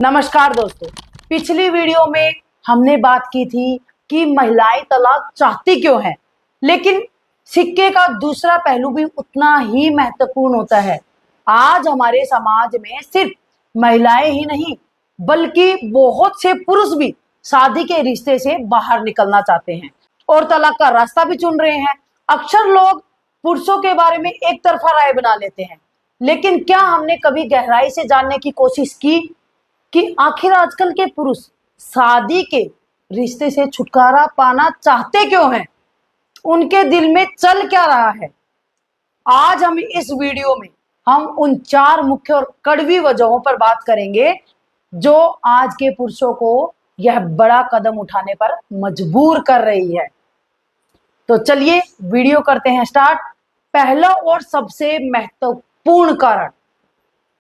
नमस्कार दोस्तों, पिछली वीडियो में हमने बात की थी कि महिलाएं तलाक चाहती क्यों हैं, लेकिन सिक्के का दूसरा पहलू भी उतना ही महत्वपूर्ण होता है। आज हमारे समाज में सिर्फ महिलाएं ही नहीं बल्कि बहुत से पुरुष भी शादी के रिश्ते से बाहर निकलना चाहते हैं और तलाक का रास्ता भी चुन रहे हैं। अक्सर लोग पुरुषों के बारे में एक तरफा राय बना लेते हैं, लेकिन क्या हमने कभी गहराई से जानने की कोशिश की कि आखिर आजकल के पुरुष शादी के रिश्ते से छुटकारा पाना चाहते क्यों हैं? उनके दिल में चल क्या रहा है? आज हम इस वीडियो में हम उन 4 मुख्य और कड़वी वजहों पर बात करेंगे जो आज के पुरुषों को यह बड़ा कदम उठाने पर मजबूर कर रही है। तो चलिए वीडियो करते हैं स्टार्ट। पहला और सबसे महत्वपूर्ण कारण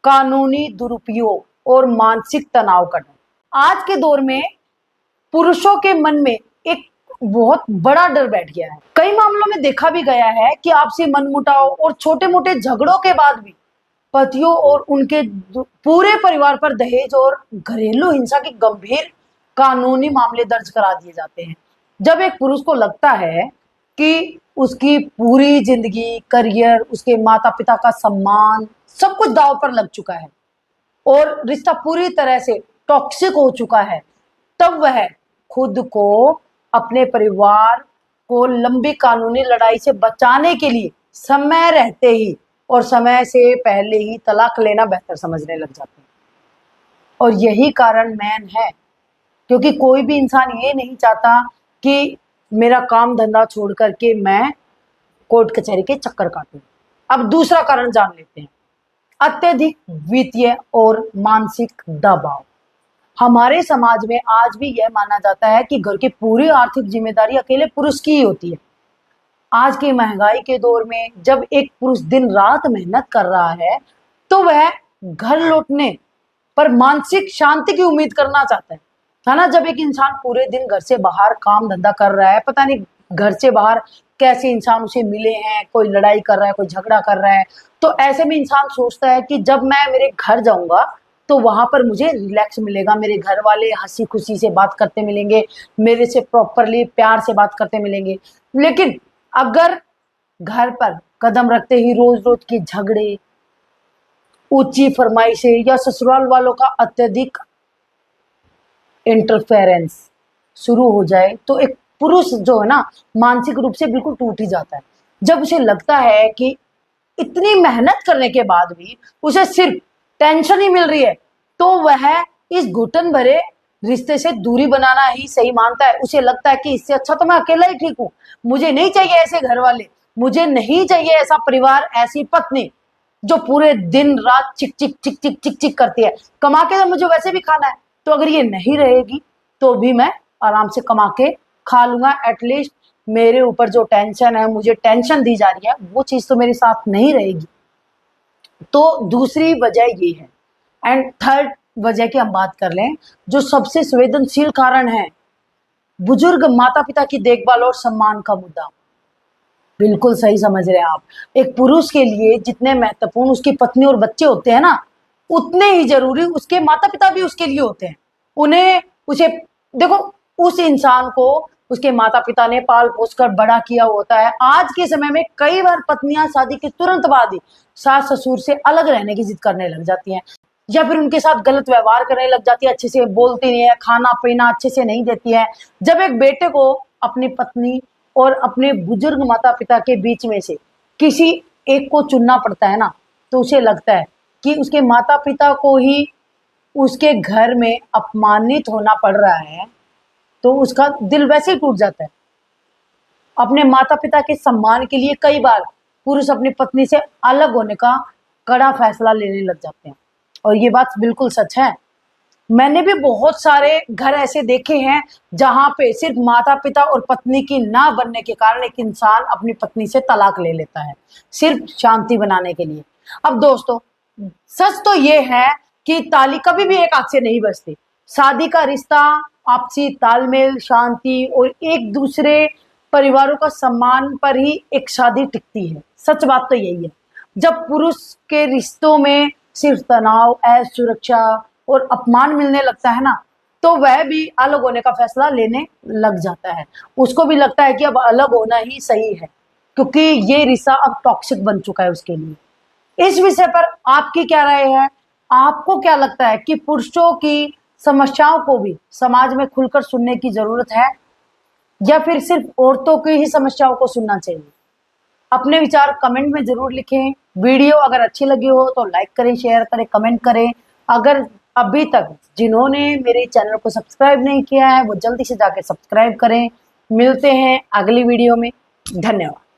कानूनी दुरुपयोग और मानसिक तनाव का डर। आज के दौर में पुरुषों के मन में एक बहुत बड़ा डर बैठ गया है। कई मामलों में देखा भी गया है कि आपसी मनमुटाव और छोटे मोटे झगड़ों के बाद भी पतियों और उनके पूरे परिवार पर दहेज और घरेलू हिंसा के गंभीर कानूनी मामले दर्ज करा दिए जाते हैं। जब एक पुरुष को लगता है कि उसकी पूरी जिंदगी, करियर, उसके माता पिता का सम्मान सब कुछ दांव पर लग चुका है और रिश्ता पूरी तरह से टॉक्सिक हो चुका है, तब वह खुद को, अपने परिवार को लंबी कानूनी लड़ाई से बचाने के लिए समय रहते ही और समय से पहले ही तलाक लेना बेहतर समझने लग जाते हैं। और यही कारण मेन है, क्योंकि कोई भी इंसान ये नहीं चाहता कि मेरा काम धंधा छोड़ करके मैं कोर्ट कचहरी के चक्कर काटूं। अब दूसरा कारण जान लेते हैं, अत्यधिक वित्तीय और मानसिक दबाव। हमारे समाज में आज भी यह माना जाता है कि घर की पूरी आर्थिक जिम्मेदारी अकेले पुरुष की ही होती है। आज की महंगाई के दौर में जब एक पुरुष दिन रात मेहनत कर रहा है तो वह घर लौटने पर मानसिक शांति की उम्मीद करना चाहता है ना। जब एक इंसान पूरे दिन घर से बाहर काम धंधा कर रहा है, पता नहीं घर से बाहर कैसे इंसान उसे मिले हैं, कोई लड़ाई कर रहा है, कोई झगड़ा कर रहा है, तो ऐसे में इंसान सोचता है कि जब मैं मेरे घर जाऊंगा तो वहां पर मुझे रिलैक्स मिलेगा, मेरे घर वाले हंसी खुशी से बात करते मिलेंगे, मेरे से प्रॉपरली प्यार से बात करते मिलेंगे। लेकिन अगर घर पर कदम रखते ही रोज रोज के झगड़े, ऊंची फरमाइशें या ससुराल वालों का अत्यधिक इंटरफेरेंस शुरू हो जाए तो एक पुरुष जो है ना, मानसिक रूप से बिल्कुल टूट ही जाता है। जब उसे लगता है कि इतनी मेहनत करने के बाद भी उसे सिर्फ टेंशन ही मिल रही है, तो वह इस घुटन भरे रिश्ते से दूरी बनाना ही सही मानता है। उसे लगता है कि इससे अच्छा तो मैं अकेला ही ठीक हूं, मुझे नहीं चाहिए ऐसे घर वाले, मुझे नहीं चाहिए ऐसा परिवार, ऐसी पत्नी जो पूरे दिन रात चिक चिक चिक चिक चिक चिक करती है। कमा के तो मुझे वैसे भी खाना है, तो अगर ये नहीं रहेगी तो भी मैं आराम से कमा के खा लूंगा। एटलीस्ट मेरे ऊपर जो टेंशन है, मुझे टेंशन दी जा रही है, वो चीज तो मेरे साथ नहीं रहेगी। तो दूसरी वजह ये है। एंड थर्ड वजह की हम बात कर लें, जो सबसे संवेदनशील कारण है, बुजुर्ग माता पिता की देखभाल और सम्मान का मुद्दा। बिल्कुल सही समझ रहे हैं आप। एक पुरुष के लिए जितने महत्वपूर्ण उसकी पत्नी और बच्चे होते हैं ना, उतने ही जरूरी उसके माता पिता भी उसके लिए होते हैं। उन्हें उसे देखो, उस इंसान को उसके माता पिता ने पाल पोस कर बड़ा किया होता है। आज के समय में कई बार पत्नियां शादी के तुरंत बाद ही सास ससुर से अलग रहने की जिद करने लग जाती हैं, या फिर उनके साथ गलत व्यवहार करने लग जाती है, अच्छे से बोलती नहीं है, खाना पीना अच्छे से नहीं देती है। जब एक बेटे को अपनी पत्नी और अपने बुजुर्ग माता पिता के बीच में से किसी एक को चुनना पड़ता है ना, तो उसे लगता है कि उसके माता पिता को ही उसके घर में अपमानित होना पड़ रहा है, तो उसका दिल वैसे ही टूट जाता है। अपने माता पिता के सम्मान के लिए कई बार पुरुष अपनी पत्नी से अलग होने का कड़ा फैसला लेने लग जाते हैं, और ये बात बिल्कुल सच है। मैंने भी बहुत सारे घर ऐसे देखे हैं जहां पे सिर्फ माता पिता और पत्नी की ना बनने के कारण एक इंसान अपनी पत्नी से तलाक ले लेता है, सिर्फ शांति बनाने के लिए। अब दोस्तों, सच तो ये है कि ताली कभी भी एक हाथ से नहीं बजती। शादी का रिश्ता आपसी तालमेल, शांति और एक दूसरे परिवारों का सम्मान पर ही एक शादी टिकती है। सच बात तो यही है। जब पुरुष के रिश्तों में सिर्फ तनाव, असुरक्षा और अपमान मिलने लगता है ना, तो वह भी अलग होने का फैसला लेने लग जाता है। उसको भी लगता है कि अब अलग होना ही सही है, क्योंकि ये रिश्ता अब टॉक्सिक बन चुका है उसके लिए। इस विषय पर आपकी क्या राय है? आपको क्या लगता है कि पुरुषों की समस्याओं को भी समाज में खुलकर सुनने की जरूरत है, या फिर सिर्फ औरतों की ही समस्याओं को सुनना चाहिए? अपने विचार कमेंट में जरूर लिखें। वीडियो अगर अच्छी लगी हो तो लाइक करें, शेयर करें, कमेंट करें। अगर अभी तक जिन्होंने मेरे चैनल को सब्सक्राइब नहीं किया है वो जल्दी से जाकर सब्सक्राइब करें। मिलते हैं अगली वीडियो में। धन्यवाद।